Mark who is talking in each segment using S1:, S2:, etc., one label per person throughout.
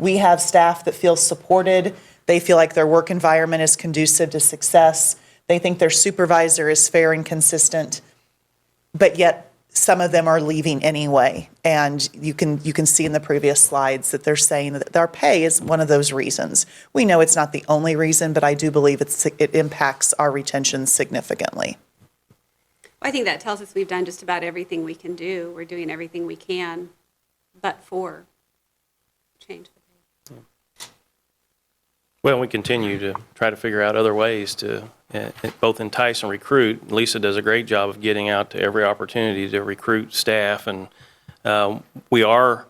S1: We have staff that feel supported. They feel like their work environment is conducive to success. They think their supervisor is fair and consistent, but yet some of them are leaving anyway. And you can see in the previous slides that they're saying that our pay is one of those reasons. We know it's not the only reason, but I do believe it impacts our retention significantly.
S2: I think that tells us we've done just about everything we can do. We're doing everything we can, but for change the pay.
S3: Well, we continue to try to figure out other ways to both entice and recruit. Lisa does a great job of getting out to every opportunity to recruit staff, and we are,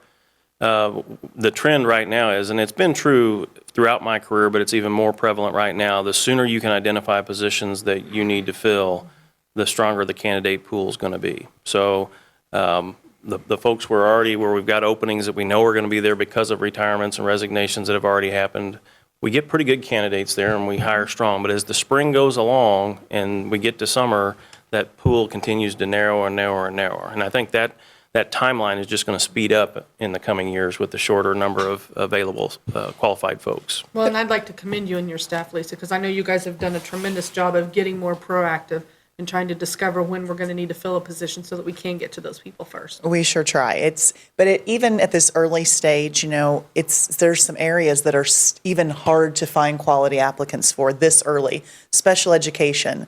S3: the trend right now is, and it's been true throughout my career, but it's even more prevalent right now, the sooner you can identify positions that you need to fill, the stronger the candidate pool is going to be. So the folks were already, where we've got openings that we know are going to be there because of retirements and resignations that have already happened, we get pretty good candidates there and we hire strong. But as the spring goes along and we get to summer, that pool continues to narrow and narrow and narrow. And I think that timeline is just going to speed up in the coming years with the shorter number of available qualified folks.
S4: Well, and I'd like to commend you and your staff, Lisa, because I know you guys have done a tremendous job of getting more proactive and trying to discover when we're going to need to fill a position so that we can get to those people first.
S1: We sure try. Even at this early stage, there's some areas that are even hard to find quality applicants for this early. Special education,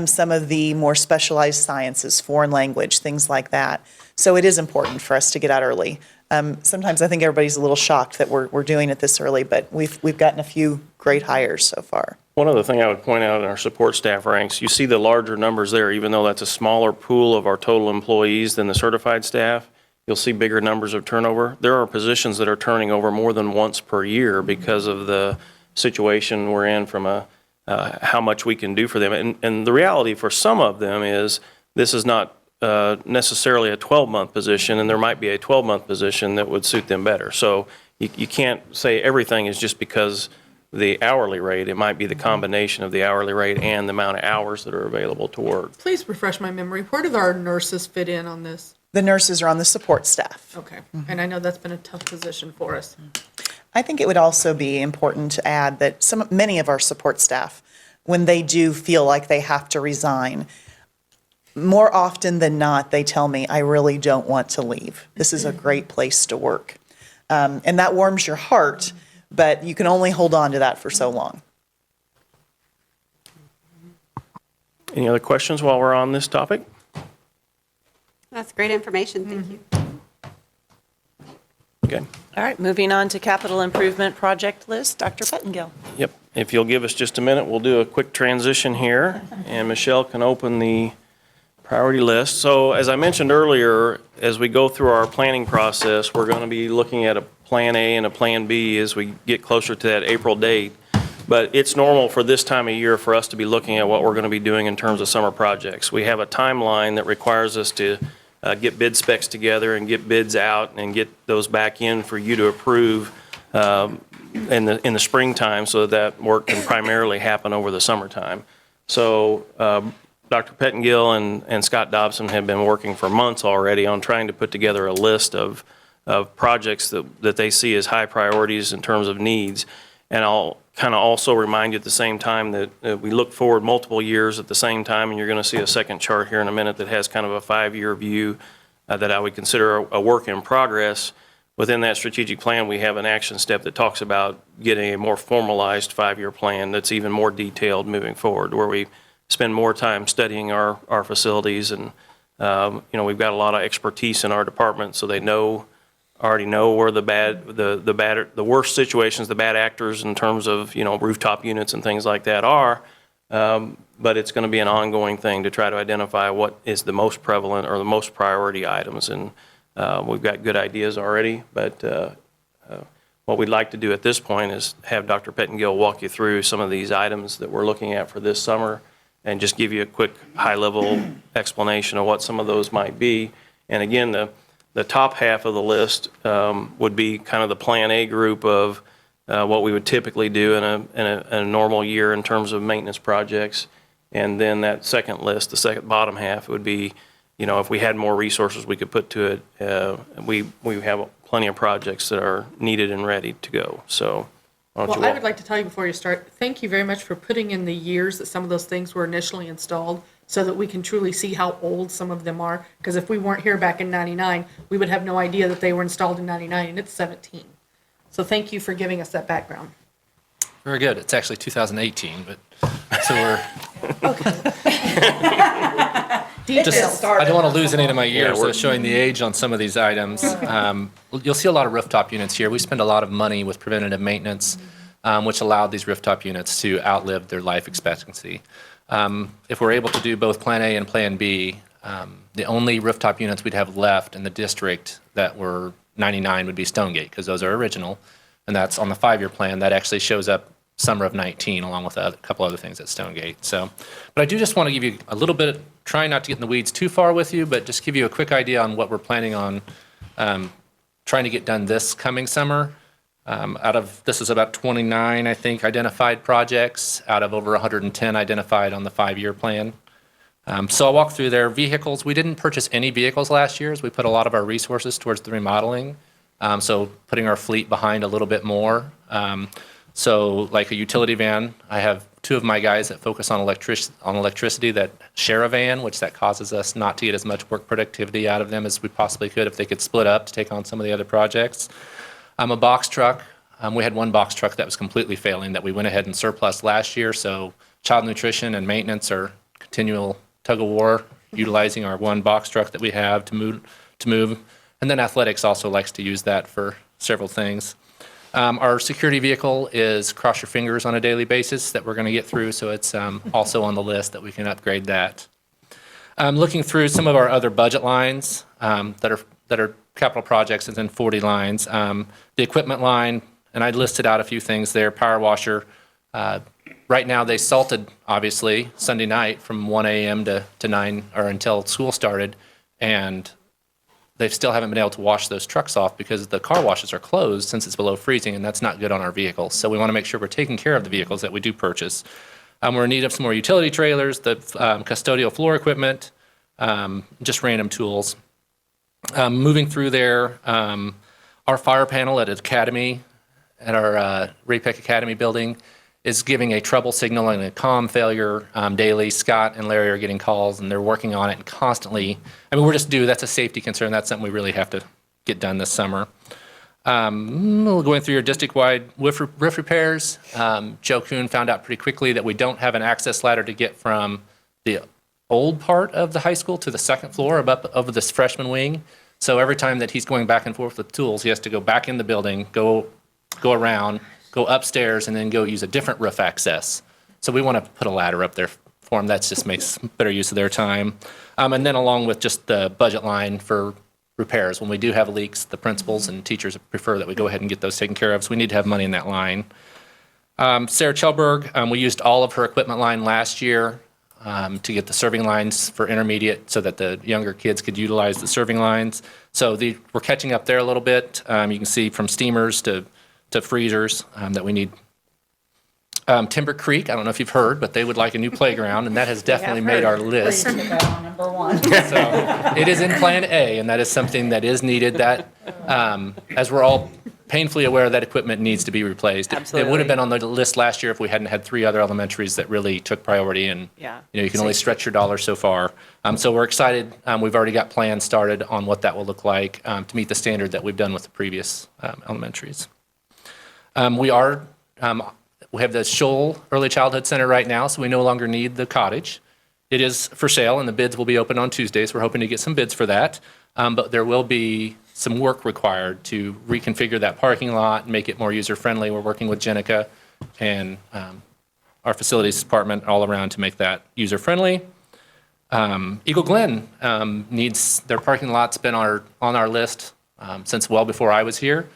S1: some of the more specialized sciences, foreign language, things like that. So it is important for us to get out early. Sometimes I think everybody's a little shocked that we're doing it this early, but we've gotten a few great hires so far.
S3: One other thing I would point out in our support staff ranks, you see the larger numbers there, even though that's a smaller pool of our total employees than the certified staff, you'll see bigger numbers of turnover. There are positions that are turning over more than once per year because of the situation we're in from how much we can do for them. And the reality for some of them is this is not necessarily a 12-month position, and there might be a 12-month position that would suit them better. So you can't say everything is just because the hourly rate. It might be the combination of the hourly rate and the amount of hours that are available to work.
S4: Please refresh my memory. Where do our nurses fit in on this?
S1: The nurses are on the support staff.
S4: Okay. And I know that's been a tough position for us.
S1: I think it would also be important to add that many of our support staff, when they do feel like they have to resign, more often than not, they tell me, I really don't want to leave. This is a great place to work. And that warms your heart, but you can only hold on to that for so long.
S3: Any other questions while we're on this topic?
S2: That's great information. Thank you.
S3: Okay.
S5: All right, moving on to capital improvement project list, Dr. Pettengill.
S3: Yep. If you'll give us just a minute, we'll do a quick transition here, and Michelle can open the priority list. So as I mentioned earlier, as we go through our planning process, we're going to be looking at a Plan A and a Plan B as we get closer to that April date. But it's normal for this time of year for us to be looking at what we're going to be doing in terms of summer projects. We have a timeline that requires us to get bid specs together and get bids out and get those back in for you to approve in the springtime, so that work can primarily happen over the summertime. So Dr. Pettengill and Scott Dobson have been working for months already on trying to put together a list of projects that they see as high priorities in terms of needs. And I'll kind of also remind you at the same time that we look forward multiple years at the same time, and you're going to see a second chart here in a minute that has kind of a 5-year view that I would consider a work in progress. Within that strategic plan, we have an action step that talks about getting a more formalized 5-year plan that's even more detailed moving forward, where we spend more time studying our facilities. And we've got a lot of expertise in our department, so they already know where the worst situations, the bad actors in terms of rooftop units and things like that are. But it's going to be an ongoing thing to try to identify what is the most prevalent or the most priority items. And we've got good ideas already, but what we'd like to do at this point is have Dr. Pettengill walk you through some of these items that we're looking at for this summer and just give you a quick high-level explanation of what some of those might be. And again, the top half of the list would be kind of the Plan A group of what we would typically do in a normal year in terms of maintenance projects. And then that second list, the second bottom half, would be if we had more resources we could put to it, we have plenty of projects that are needed and ready to go. So why don't
S4: Well,
S3: you
S4: I
S3: walk-
S4: would like to tell you before you start, thank you very much for putting in the years that some of those things were initially installed so that we can truly see how old some of them are. Because if we weren't here back in 99, we would have no idea that they were installed in 99 and it's 17. So thank you for giving us that background.
S6: Very good. It's actually 2018, but so we're.
S4: Details.
S6: I don't want to lose any of my years
S3: we're-
S6: showing the age on some of these items. You'll see a lot of rooftop units here. We spend a lot of money with preventative maintenance, which allowed these rooftop units to outlive their life expectancy. If we're able to do both Plan A and Plan B, the only rooftop units we'd have left in the district that were 99 would be Stonegate, because those are original, and that's on the 5-year plan. That actually shows up summer of 19, along with a couple other things at Stonegate. So, but I do just want to give you a little bit, trying not to get in the weeds too far with you, but just give you a quick idea on what we're planning on trying to get done this coming summer. This is about 29, I think, identified projects out of over 110 identified on the 5-year plan. So I'll walk through their vehicles. We didn't purchase any vehicles last year, as we put a lot of our resources towards the remodeling. So putting our fleet behind a little bit more. So like a utility van, I have 2 of my guys that focus on electricity that share a van, which that causes us not to get as much work productivity out of them as we possibly could if they could split up to take on some of the other projects. A box truck. We had 1 box truck that was completely failing that we went ahead and surplus last year. So child nutrition and maintenance are continual tug of war, utilizing our 1 box truck that we have to move. And then athletics also likes to use that for several things. Our security vehicle is cross your fingers on a daily basis that we're going to get through, so it's also on the list that we can upgrade that. Looking through some of our other budget lines that are capital projects, and then 40 lines. The equipment line, and I listed out a few things there. Power washer. Right now they salted, obviously, Sunday night from 1 a.m. to 9 or until school started, and they still haven't been able to wash those trucks off because the car washes are closed since it's below freezing, and that's not good on our vehicles. So we want to make sure we're taking care of the vehicles that we do purchase. We're in need of some more utility trailers, the custodial floor equipment, just random tools. Moving through there, our fire panel at Academy, at our Ray-Pec Academy building, is giving a trouble signal and a comm failure daily. Scott and Larry are getting calls, and they're working on it and constantly. I mean, we're just due. That's a safety concern. That's something we really have to get done this summer. Going through your district-wide roof repairs, Joe Kuhn found out pretty quickly that we don't have an access ladder to get from the old part of the high school to the 2nd floor up over this freshman wing. So every time that he's going back and forth with tools, he has to go back in the building, go around, go upstairs, and then go use a different roof access. So we want to put a ladder up there for them. That just makes better use of their time. And then along with just the budget line for repairs. When we do have leaks, the principals and teachers prefer that we go ahead and get those taken care of. So we need to have money in that line. Sarah Chelberg, we used all of her equipment line last year to get the serving lines for intermediate so that the younger kids could utilize the serving lines. So we're catching up there a little bit. You can see from steamers to freezers that we need. Timber Creek, I don't know if you've heard, but they would like a new playground, and that has definitely made our list.
S7: Number 1.
S6: So it is in Plan A, and that is something that is needed. That, as we're all painfully aware, that equipment needs to be replaced. It would
S5: Absolutely.
S6: have been on the list last year if we hadn't had 3 other elementaries that really took priority, and
S5: Yeah.
S6: you can only stretch your dollars so far. So we're excited. We've already got plans started on what that will look like to meet the standard that we've done with the previous elementaries. We have the Shoal Early Childhood Center right now, so we no longer need the cottage. It is for sale, and the bids will be open on Tuesday, so we're hoping to get some bids for that. But there will be some work required to reconfigure that parking lot and make it more user-friendly. We're working with Jenica and our facilities department all around to make that user-friendly. Eagle Glen needs, their parking lot's been on our list since well before I was here.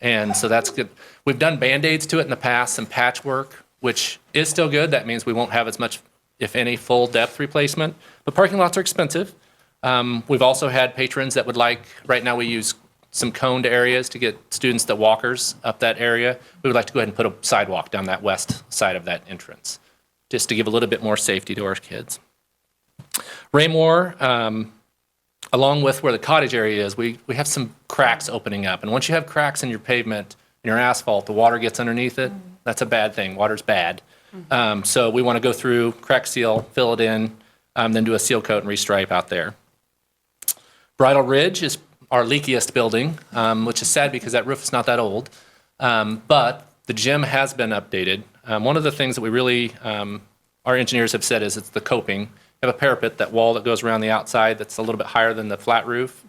S6: And so that's good. We've done Band-Aids to it in the past, some patchwork, which is still good. That means we won't have as much, if any, full depth replacement. But parking lots are expensive. We've also had patrons that would like, right now we use some coned areas to get students, the walkers, up that area. We would like to go ahead and put a sidewalk down that west side of that entrance, just to give a little bit more safety to our kids. Raymore, along with where the cottage area is, we have some cracks opening up. And once you have cracks in your pavement, in your asphalt, the water gets underneath it. That's a bad thing. Water's bad. So we want to go through, crack seal, fill it in, then do a seal coat and restripe out there. Bridal Ridge is our leakiest building, which is sad because that roof is not that old. But the gym has been updated. One of the things that we really, our engineers have said is it's the coping. You have a parapet, that wall that goes around the outside that's a little bit higher than the flat roof.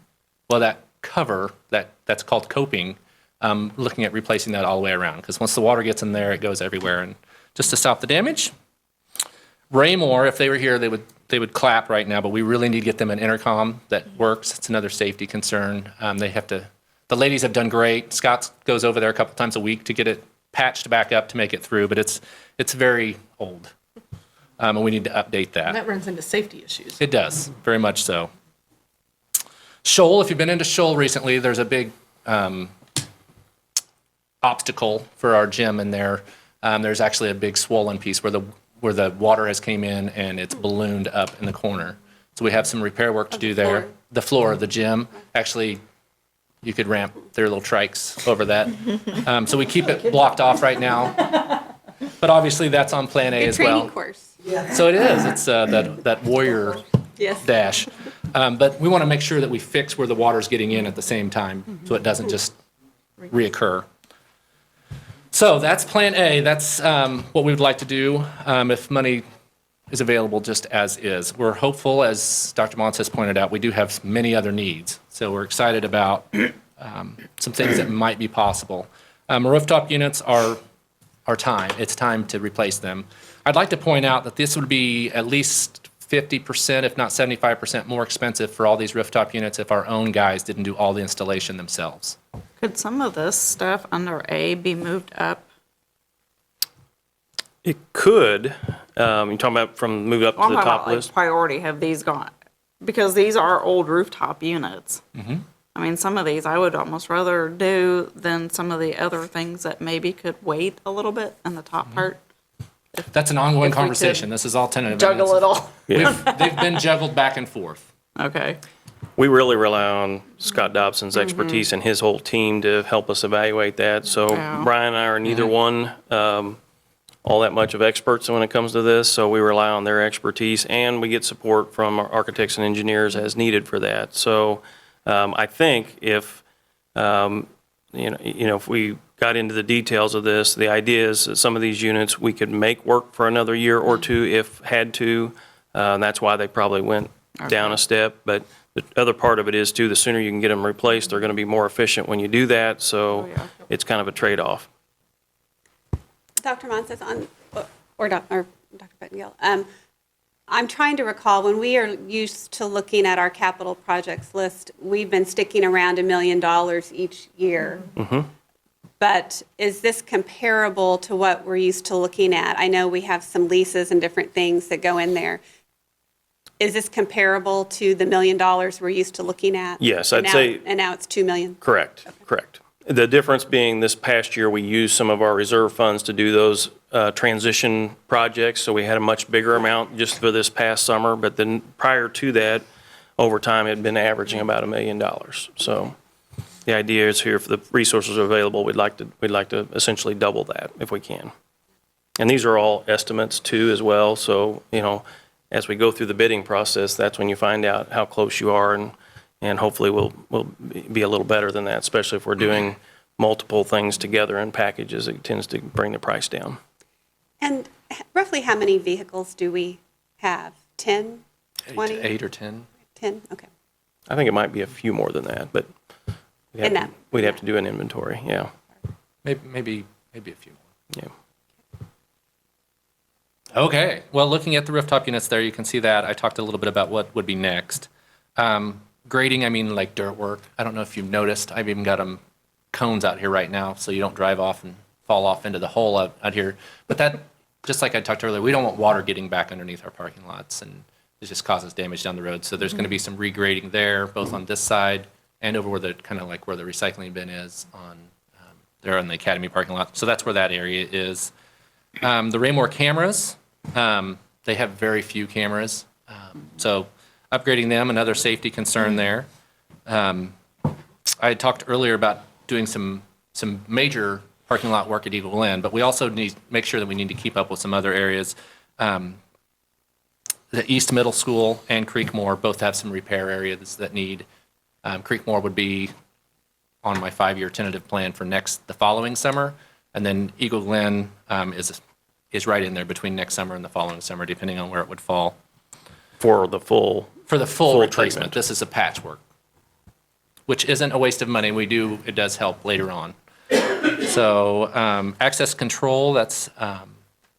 S6: Well, that cover, that's called coping, looking at replacing that all the way around, because once the water gets in there, it goes everywhere. And just to stop the damage, Raymore, if they were here, they would clap right now, but we really need to get them an intercom that works. It's another safety concern. The ladies have done great. Scott goes over there a couple times a week to get it patched back up to make it through, but it's very old. And we need to update that.
S4: And that runs into safety issues.
S6: It does, very much so. Shoal, if you've been into Shoal recently, there's a big obstacle for our gym in there. There's actually a big swollen piece where the water has came in and it's ballooned up in the corner. So we have some repair work to do there.
S2: floor.
S6: The floor of the gym, actually, you could ramp their little trikes over that. So we keep it blocked off right now. But obviously, that's on Plan A
S2: Good
S6: as well.
S2: training course.
S6: So it is. It's that warrior
S2: Yes.
S6: dash. But we want to make sure that we fix where the water's getting in at the same time, so it doesn't just reoccur. So that's Plan A. That's what we would like to do if money is available just as is. We're hopeful, as Dr. Mons has pointed out, we do have many other needs. So we're excited about some things that might be possible. Rooftop units are time. It's time to replace them. I'd like to point out that this would be at least 50%, if not 75% more expensive for all these rooftop units if our own guys didn't do all the installation themselves.
S7: Could some of this stuff under A be moved up?
S3: It could. You're talking about from move up
S7: Well,
S3: to
S7: I'm
S3: the
S7: talking
S3: top
S7: about, like,
S3: list?
S7: priority, have these gone? Because these are old rooftop units. I mean, some of these I would almost rather do than some of the other things that maybe could wait a little bit in the top part.
S6: That's an ongoing
S7: If we could
S6: conversation. This is all tentative.
S7: Juggle it all.
S6: They've been juggled back and forth.
S7: Okay.
S3: We really rely on Scott Dobson's expertise and his whole team to help us evaluate that. So
S7: Yeah.
S3: Brian and I are neither one all that much of experts when it comes to this, so we rely on their expertise, and we get support from our architects and engineers as needed for that. So I think if if we got into the details of this, the idea is that some of these units we could make work for another year or two if had to. That's why they probably went down a step. But the other part of it is too, the sooner you can get them replaced, they're going to be more efficient when you do that. So
S7: yeah.
S3: it's kind of a trade-off.
S2: Dr. Monses or Dr. Pettengill, I'm trying to recall, when we are used to looking at our capital projects list, we've been sticking around $1 million each year. But is this comparable to what we're used to looking at? I know we have some leases and different things that go in there. Is this comparable to the $1 million we're used to looking at?
S3: Yes, I'd say-
S2: And now it's $2 million?
S3: Correct. The difference being this past year, we used some of our reserve funds to do those transition projects, so we had a much bigger amount just for this past summer. But then prior to that, over time, it had been averaging about $1 million. So the idea is here, if the resources are available, we'd like to essentially double that if we can. And these are all estimates too as well. So, as we go through the bidding process, that's when you find out how close you are, and hopefully we'll be a little better than that, especially if we're doing multiple things together in packages. It tends to bring the price down.
S2: And roughly how many vehicles do we have? 10, 20?
S6: 8 or 10.
S2: 10, okay.
S3: I think it might be a few more than that, but we'd have to do an inventory, yeah.
S6: Maybe a few more.
S3: Yeah.
S6: Okay, well, looking at the rooftop units there, you can see that. I talked a little bit about what would be next. Grading, I mean like dirt work. I don't know if you've noticed, I've even got cones out here right now, so you don't drive off and fall off into the hole out here. But that, just like I talked earlier, we don't want water getting back underneath our parking lots, and it just causes damage down the road. So there's going to be some regrading there, both on this side and over where the where the recycling bin is on there on the Academy parking lot. So that's where that area is. The Raymore cameras, they have very few cameras. So upgrading them, another safety concern there. I had talked earlier about doing some major parking lot work at Eagle Glen, but we also need to make sure that we need to keep up with some other areas. The East Middle School and Creekmore both have some repair areas that need. Creekmore would be on my 5-year tentative plan for the following summer, and then Eagle Glen is right in there between next summer and the following summer, depending on where it would fall.
S3: For the full
S6: Replacement.
S3: treatment.
S6: This is a patchwork, which isn't a waste of money. It does help later on. So access control, that's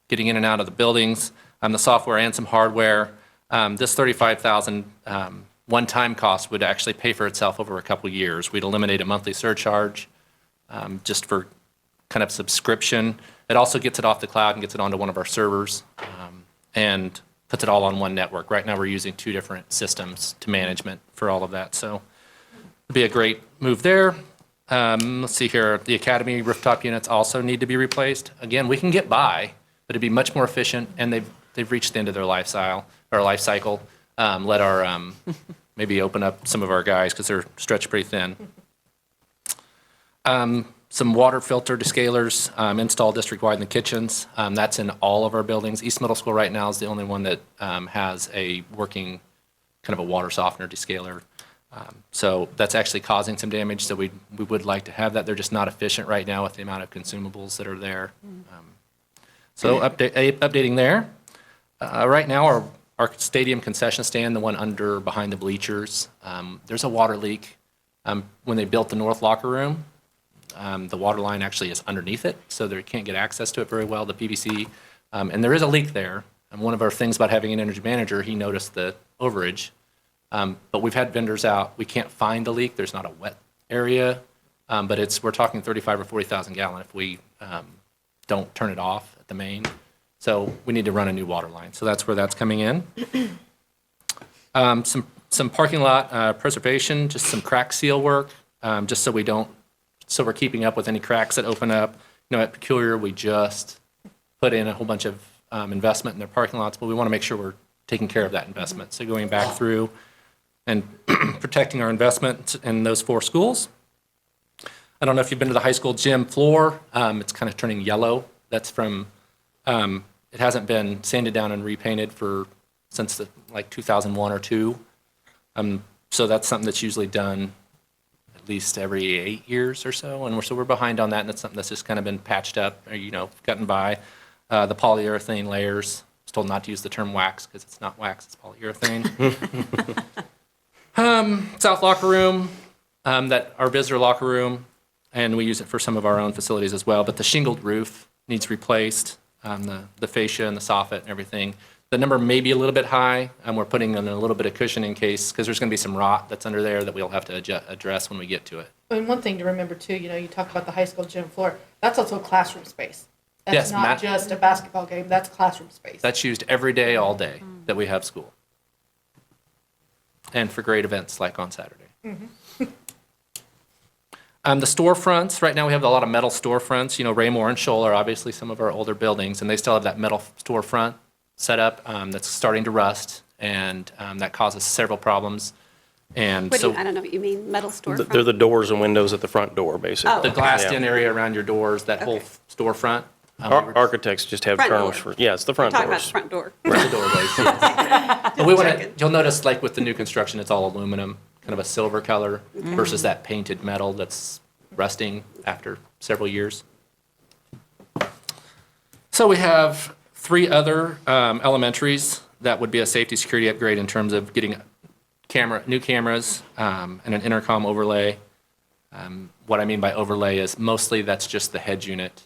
S6: getting in and out of the buildings, the software and some hardware. This $35,000 one-time cost would actually pay for itself over a couple years. We'd eliminate a monthly surcharge just for kind of subscription. It also gets it off the cloud and gets it onto one of our servers and puts it all on one network. Right now we're using 2 different systems to management for all of that. So it'd be a great move there. Let's see here. The academy rooftop units also need to be replaced. Again, we can get by, but it'd be much more efficient, and they've reached the end of their life cycle. Let our maybe open up some of our guys because they're stretched pretty thin. Some water filter descalers installed district-wide in the kitchens. That's in all of our buildings. East Middle School right now is the only one that has a working kind of a water softener descaler. So that's actually causing some damage, so we would like to have that. They're just not efficient right now with the amount of consumables that are there. So updating there. Right now, our stadium concession stand, the one behind the bleachers, there's a water leak. When they built the north locker room, the water line actually is underneath it, so they can't get access to it very well, the PVC. And there is a leak there. And one of our things about having an energy manager, he noticed the overage. But we've had vendors out. We can't find the leak. There's not a wet area, but we're talking 35 or 40,000 gallon if we don't turn it off at the main. So we need to run a new water line. So that's where that's coming in. Some parking lot preservation, just some crack seal work, just so we're keeping up with any cracks that open up. At Peculiar, we just put in a whole bunch of investment in their parking lots, but we want to make sure we're taking care of that investment. So going back through and protecting our investment in those 4 schools. I don't know if you've been to the high school gym floor. It's kind of turning yellow. That's from, it hasn't been sanded down and repainted since 2001 or 2. So that's something that's usually done at least every 8 years or so. And we're behind on that, and that's something that's just kind of been patched up, or, gotten by. The polyurethane layers. I was told not to use the term wax because it's not wax, it's polyurethane. South locker room, our visitor locker room, and we use it for some of our own facilities as well. But the shingled roof needs replaced, the fascia and the soffit and everything. The number may be a little bit high, and we're putting in a little bit of cushion in case, because there's going to be some rot that's under there that we'll have to address when we get to it.
S4: And one thing to remember too, you talk about the high school gym floor, that's also classroom space. That's
S6: Yes,
S4: not
S6: Matt-
S4: just a basketball game, that's classroom space.
S6: That's used every day, all day that we have school. And for great events like on Saturday. The storefronts, right now we have a lot of metal storefronts. Raymore and Shoal are obviously some of our older buildings, and they still have that metal storefront set up that's starting to rust, and that causes several problems. And
S2: I
S6: so
S2: don't know what you mean, metal storefront?
S3: They're the doors and windows at the front door, basically.
S6: the glassed-in
S3: Yeah.
S6: area around your doors, that whole storefront.
S3: Architects just have
S2: Front
S3: terms
S2: door.
S3: for, it's the front
S2: Talking about
S3: doors.
S2: the front door.
S6: The doorways, yes. But you'll notice, with the new construction, it's all aluminum, kind of a silver color, versus that painted metal that's rusting after several years. So we have 3 other elementaries that would be a safety security upgrade in terms of getting new cameras and an intercom overlay. What I mean by overlay is mostly that's just the head unit.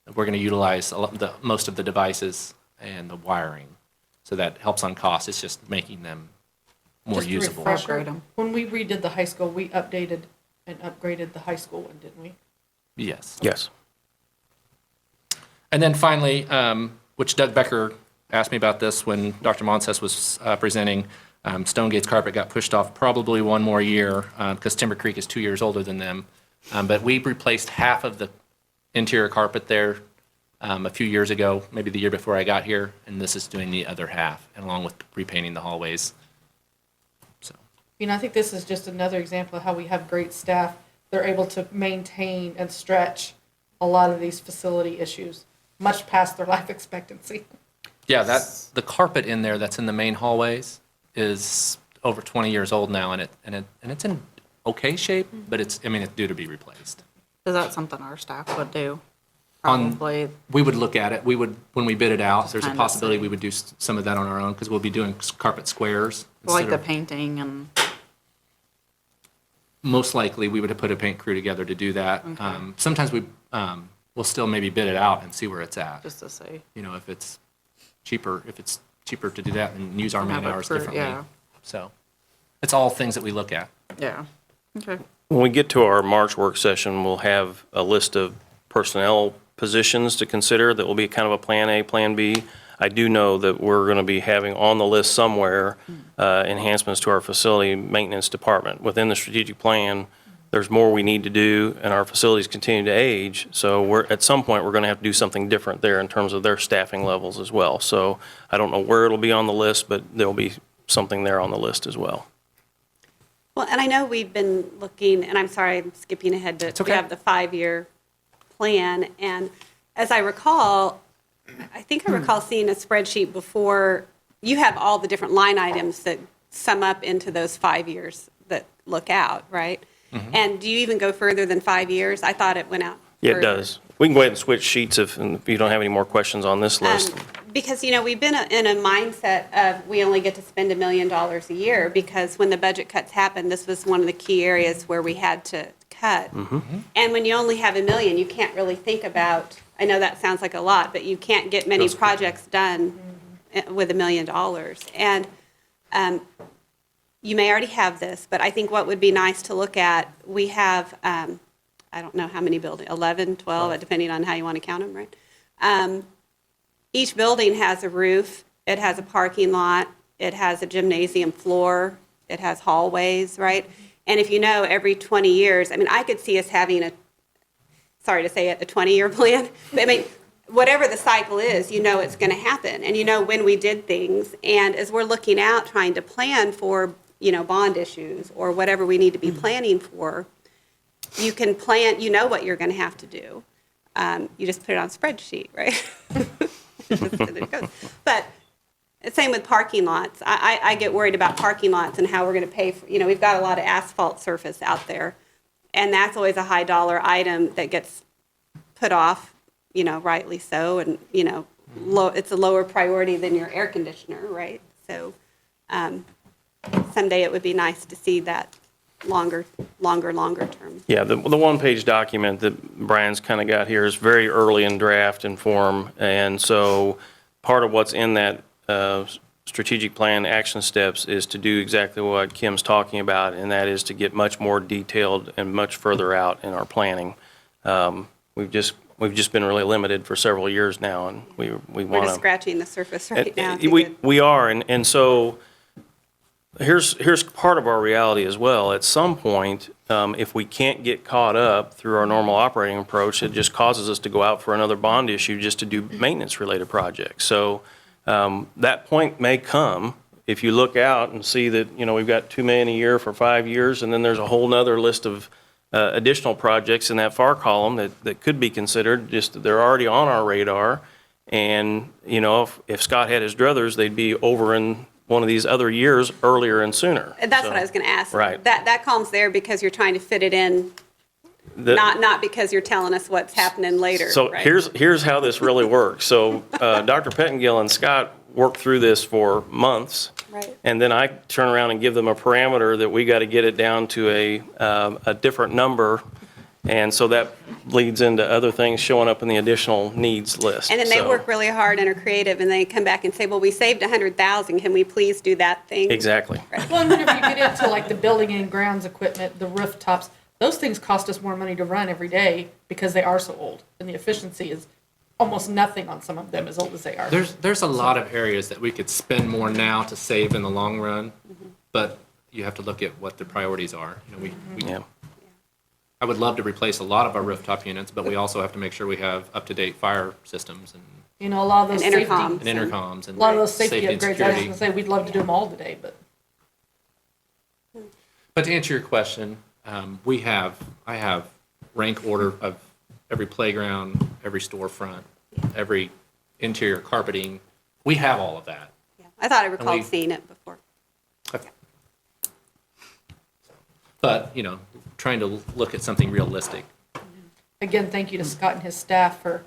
S6: We're going to utilize most of the devices and the wiring. So that helps on cost. It's just making them more
S4: Just a
S6: usable.
S4: refresher,
S7: Upgrade 'em.
S4: when we redid the high school, we updated and upgraded the high school one, didn't we?
S6: Yes.
S3: Yes.
S6: And then finally, which Doug Becker asked me about this when Dr. Monses was presenting, Stonegate's carpet got pushed off probably one more year because Timber Creek is 2 years older than them. But we replaced half of the interior carpet there a few years ago, maybe the year before I got here, and this is doing the other half, and along with repainting the hallways.
S4: You know, I think this is just another example of how we have great staff. They're able to maintain and stretch a lot of these facility issues, much past their life expectancy.
S6: Yeah, the carpet in there that's in the main hallways is over 20 years old now, and it's in okay shape, but it's due to be replaced.
S7: Is that something our staff would do?
S6: On-
S7: Probably.
S6: We would look at it. We would, when we bid it out, there's a
S7: kinda
S6: possibility
S7: see.
S6: we would do some of that on our own because we'll be doing carpet squares.
S7: Like
S6: instead
S7: the
S6: of-
S7: painting and,
S6: Most likely, we would have put a paint crew together to do that. Sometimes we'll still maybe bid it out and see where it's at.
S7: just to see.
S6: You know, if it's cheaper to do that and use our
S7: Have
S6: man
S7: a
S6: hours
S7: crew,
S6: differently.
S7: yeah.
S6: So it's all things that we look at.
S7: Yeah. Okay.
S3: When we get to our March work session, we'll have a list of personnel positions to consider that will be kind of a Plan A, Plan B. I do know that we're going to be having on the list somewhere enhancements to our facility maintenance department. Within the strategic plan, there's more we need to do, and our facilities continue to age. So at some point, we're going to have to do something different there in terms of their staffing levels as well. So I don't know where it'll be on the list, but there'll be something there on the list as well.
S2: Well, and I know we've been looking, and I'm sorry, I'm skipping ahead, but we
S6: okay.
S2: have the 5-year plan. And as I recall, I think I recall seeing a spreadsheet before, you have all the different line items that sum up into those 5 years that look out, right? And do you even go further than 5 years? I thought it went out
S3: Yeah, it
S2: further.
S3: does. We can go ahead and switch sheets if you don't have any more questions on this list.
S2: Because, we've been in a mindset of we only get to spend $1 million a year because when the budget cuts happened, this was one of the key areas where we had to cut. And when you only have $1 million, you can't really think about, I know that sounds like a lot, but you can't get many projects done with $1 million. And you may already have this, but I think what would be nice to look at, we have, I don't know how many buildings, 11, 12, depending on how you want to count them, right? Each building has a roof, it has a parking lot, it has a gymnasium floor, it has hallways, right? And if you know, every 20 years, I could see us having sorry to say it, a 20-year plan, but whatever the cycle is, it's going to happen. And when we did things, and as we're looking out, trying to plan for, bond issues or whatever we need to be planning for, you can plan, what you're going to have to do. You just put it on a spreadsheet, right? And it goes. But same with parking lots. I get worried about parking lots and how we're going to pay for, we've got a lot of asphalt surface out there. And that's always a high dollar item that gets put off, rightly so. And, it's a lower priority than your air conditioner, right? So someday it would be nice to see that longer term.
S3: Yeah, the one-page document that Brian's kind of got here is very early in draft and form, and so part of what's in that strategic plan action steps is to do exactly what Kim's talking about, and that is to get much more detailed and much further out in our planning. We've just been really limited for several years now, and we want to.
S2: We're just scratching the surface right now.
S3: We are, and so here's part of our reality as well. At some point, if we can't get caught up through our normal operating approach, it just causes us to go out for another bond issue just to do maintenance-related projects. So that point may come if you look out and see that, we've got $2 million a year for 5 years, and then there's a whole nother list of additional projects in that far column that could be considered, just that they're already on our radar. And, if Scott had his druthers, they'd be over in one of these other years earlier and sooner.
S2: That's what I was going to ask.
S3: Right.
S2: That column's there because you're trying to fit it in, not because you're telling us what's happening later.
S3: So
S2: right?
S3: here's how this really works. So Dr. Pettengill and Scott worked through this for months.
S2: Right.
S3: And then I turn around and give them a parameter that we got to get it down to a different number. And so that leads into other things showing up in the additional needs list.
S2: And then they
S3: So-
S2: work really hard and are creative, and they come back and say, well, we saved $100,000, can we please do that thing?
S3: Exactly.
S4: Well, and whenever you get into like the building and grounds equipment, the rooftops, those things cost us more money to run every day because they are so old. And the efficiency is almost nothing on some of them as old as they are.
S6: There's a lot of areas that we could spend more now to save in the long run, but you have to look at what the priorities are.
S3: Yeah.
S6: I would love to replace a lot of our rooftop units, but we also have to make sure we have up-to-date fire systems and
S4: A lot of those
S2: And
S4: safety,
S2: intercoms.
S6: intercoms and
S4: a lot of those safety
S6: and
S4: upgrades. I was
S6: security.
S4: going to say, we'd love to do them all today, but
S6: But to answer your question, I have rank order of every playground, every storefront, every interior carpeting. We have all of that.
S2: Yeah. I thought I recalled
S6: we-
S2: seeing it before.
S6: But, trying to look at something realistic.
S4: Again, thank you to Scott and his staff for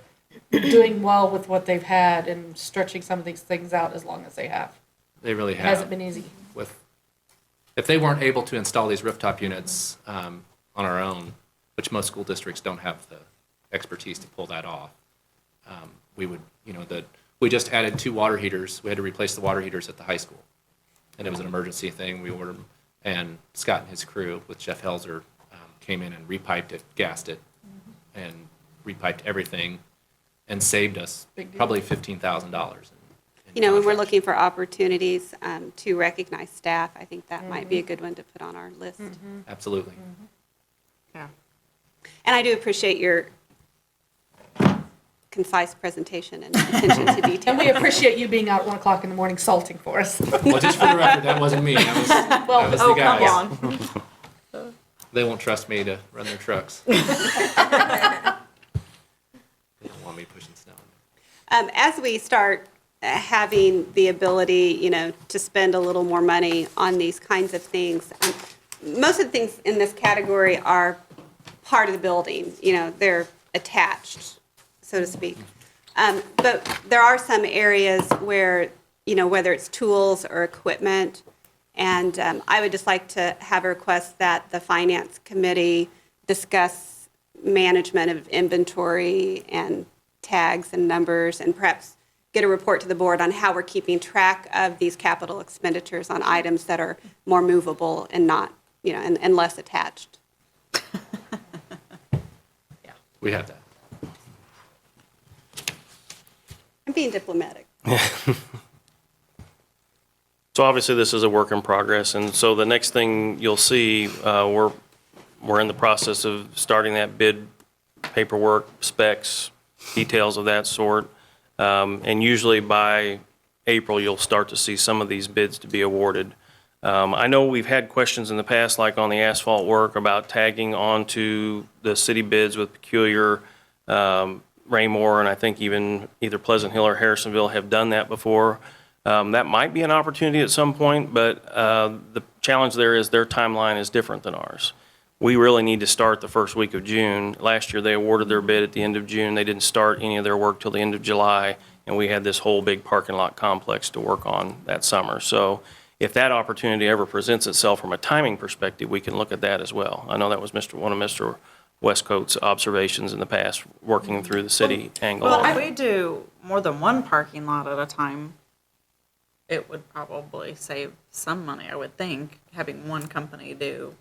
S4: doing well with what they've had and stretching some of these things out as long as they have.
S6: They really
S4: It
S6: have.
S4: hasn't been easy.
S6: If they weren't able to install these rooftop units on our own, which most school districts don't have the expertise to pull that off, we would, we just added 2 water heaters. We had to replace the water heaters at the high school. And it was an emergency thing. We ordered them. And Scott and his crew with Jeff Helzer came in and repiped it, gassed it, and repiped everything and saved us
S4: Big deal.
S6: probably $15,000.
S2: When we're looking for opportunities to recognize staff, I think that might be a good one to put on our list.
S6: Absolutely.
S7: Yeah.
S2: And I do appreciate your concise presentation and attention to detail.
S4: And we appreciate you being out at 1 o'clock in the morning salting for us.
S6: Well, just for the record, that wasn't me. That was the guys.
S7: Come on.
S6: They won't trust me to run their trucks. They don't want me pushing snow.
S2: As we start having the ability, to spend a little more money on these kinds of things, most of the things in this category are part of the building. They're attached, so to speak. But there are some areas where, whether it's tools or equipment, and I would just like to have a request that the Finance Committee discuss management of inventory and tags and numbers, and perhaps get a report to the board on how we're keeping track of these capital expenditures on items that are more movable and not, and less attached.
S6: We have that.
S2: I'm being diplomatic.
S3: So obviously, this is a work in progress, and so the next thing you'll see, we're in the process of starting that bid paperwork, specs, details of that sort, and usually by April, you'll start to see some of these bids to be awarded. I know we've had questions in the past, like on the asphalt work, about tagging onto the city bids with Peculiar, Raymore, and I think even either Pleasant Hill or Harrisonville have done that before. That might be an opportunity at some point, but the challenge there is their timeline is different than ours. We really need to start the first week of June. Last year, they awarded their bid at the end of June. They didn't start any of their work till the end of July, and we had this whole big parking lot complex to work on that summer. So if that opportunity ever presents itself from a timing perspective, we can look at that as well. I know that was one of Mr. Westcoat's observations in the past, working through the city angle.
S7: Well,
S3: on
S7: if
S3: that.
S7: we do more than one parking lot at a time, it would probably save some money, I would think, having one company do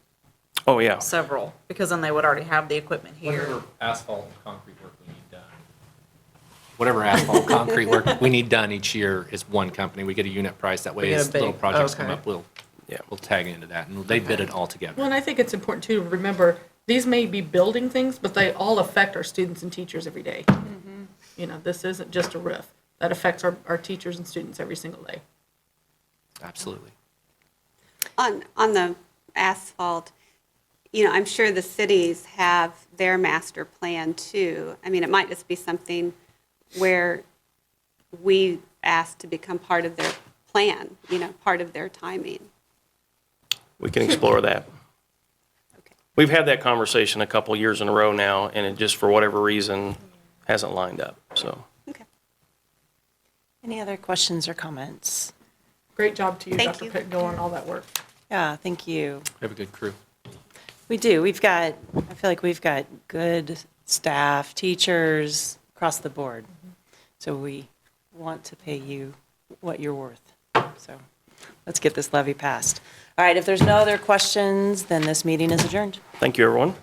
S3: Oh, yeah.
S7: several, because then they would already have the equipment here.
S6: Whatever asphalt and concrete work we need done. Whatever asphalt, concrete work we need done each year is one company. We get a unit price. That way,
S7: We get a
S6: as little
S7: big-
S6: projects come
S7: okay.
S6: up, we'll
S3: Yeah.
S6: tag into that, and they bid it all together.
S4: Well, and I think it's important too to remember, these may be building things, but they all affect our students and teachers every day. This isn't just a roof. That affects our teachers and students every single day.
S6: Absolutely.
S2: On the asphalt, I'm sure the cities have their master plan too. I mean, it might just be something where we ask to become part of their plan, part of their timing.
S3: We can explore that.
S2: Okay.
S3: We've had that conversation a couple years in a row now, and it just, for whatever reason, hasn't lined up, so.
S2: Okay.
S5: Any other questions or comments?
S4: Great job to you,
S2: Thank
S4: Dr.
S2: you.
S4: Pitt, on all that work.
S5: Yeah, thank you.
S6: We have a good crew.
S5: We do. I feel like we've got good staff, teachers across the board. So we want to pay you what you're worth. So let's get this levy passed. All right, if there's no other questions, then this meeting is adjourned.
S3: Thank you, everyone.